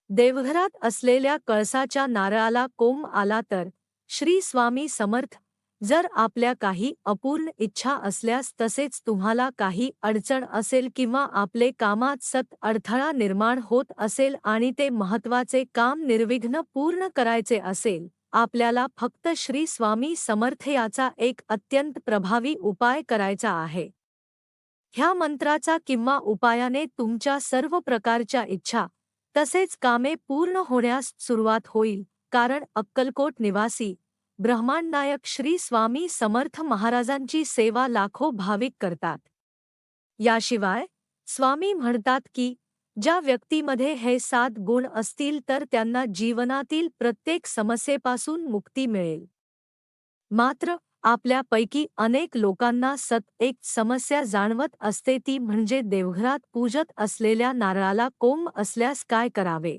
देवघरात असलेल्या कळसाच्या नारळाला कोंब आला तर श्री स्वामी समर्थ. जर आपल्या काही अपूर्ण इच्छा असल्यास तसेच तुम्हाला काही अडचण असेल किंवा आपले कामात सतत अडथळा निर्माण होत असेल आणि ते महत्त्वाचे काम निर्विघ्न पूर्ण करायचे असेल, आपल्याला फक्त श्री स्वामी समर्थ याचा एक अत्यंत प्रभावी उपाय करायचा आहे. ह्या मंत्राचा किंवा उपायाने तुमच्या सर्व प्रकारच्या इच्छा तसेच कामे पूर्ण होण्यास सुरुवात होईल, कारण अक्कलकोट निवासी ब्रह्मांडनायक श्री स्वामी समर्थ महाराजांची सेवा लाखो भाविक करतात. याशिवाय स्वामी म्हणतात की ज्या व्यक्तीमध्ये हे 7 गुण असतील तर त्यांना जीवनातील प्रत्येक समस्येपासून मुक्ती मिळेल. मात्र आपल्यापैकी अनेक लोकांना एक समस्या जाणवत असते, ती म्हणजे देवघरात पूजत असलेल्या नारळाला कोंब असल्यास काय करावे.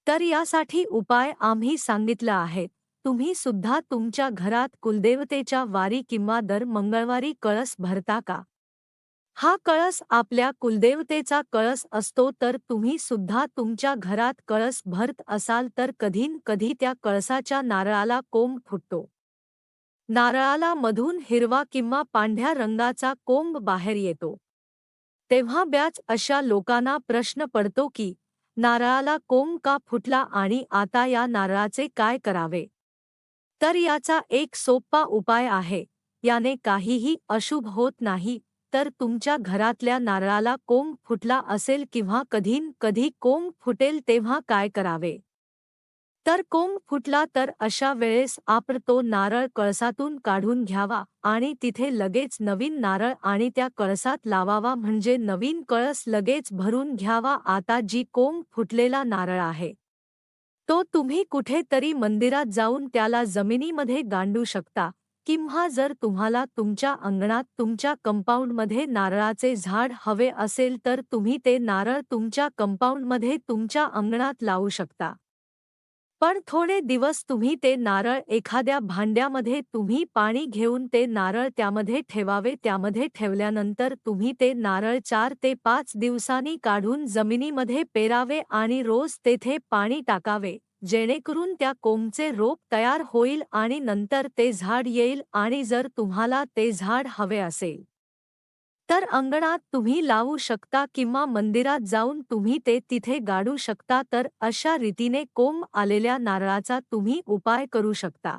तर यासाठी उपाय आम्ही सांगितला आहे. तुम्ही सुद्धा तुमच्या घरात कुलदेवतेच्या वारी किंवा दर मंगळवारी कळस भरता का? हा कळस आपल्या कुलदेवतेचा कळस असतो, तर तुम्ही सुद्धा तुमच्या घरात कळस भरत असाल तर कधी त्या कळसाच्या नारळाला कोंब फुटतो. नारळाला मधून हिरवा किंवा पांढऱ्या रंगाचा कोंब बाहेर येतो. तेव्हा ब्याच अशा लोकांना प्रश्न पडतो की नारळाला कोंब का फुटला आणि आता या नारळाचे काय करावे. तर याचा एक सोपा उपाय आहे. याने काहीही अशुभ होत नाही. तर तुमच्या घरातल्या नारळाला कोंब फुटला असेल किंवा कधी कोंब फुटेल तेव्हा काय करावे. तर कोंब फुटला तर अशा वेळेस आपण तो नारळ कळसातून काढून घ्यावा आणि तिथे लगेच नवीन नारळ आणि त्या कळसात लावावा, म्हणजे नवीन कळस लगेच भरून घ्यावा. आता जी कोंब फुटलेला नारळ आहे तो तुम्ही कुठेतरी मंदिरात जाऊन त्याला जमिनीमध्ये गांडू शकता, किंवा जर तुम्हाला तुमच्या अंगणात तुमच्या कंपाऊंडमध्ये नारळाचे झाड हवे असेल तर तुम्ही ते नारळ तुमच्या कंपाऊंडमध्ये तुमच्या अंगणात लावू शकता. पण थोडे दिवस तुम्ही ते नारळ एखाद्या भांड्यामध्ये तुम्ही पाणी घेऊन ते नारळ त्यामध्ये ठेवावे. त्यामध्ये ठेवल्यानंतर तुम्ही ते नारळ 4 ते 5 दिवसांनी काढून जमिनीमध्ये पेरावे आणि रोज तेथे पाणी टाकावे, जेणेकरून त्या कोंबचे रोप तयार होईल आणि नंतर ते झाड येईल. आणि जर तुम्हाला ते झाड हवे असेल तर अंगणात तुम्ही लावू शकता किंवा मंदिरात जाऊन तुम्ही ते तिथे गाडू शकता. तर अशा रीतीने कोंब आलेल्या नारळाचा तुम्ही उपाय करू शकता.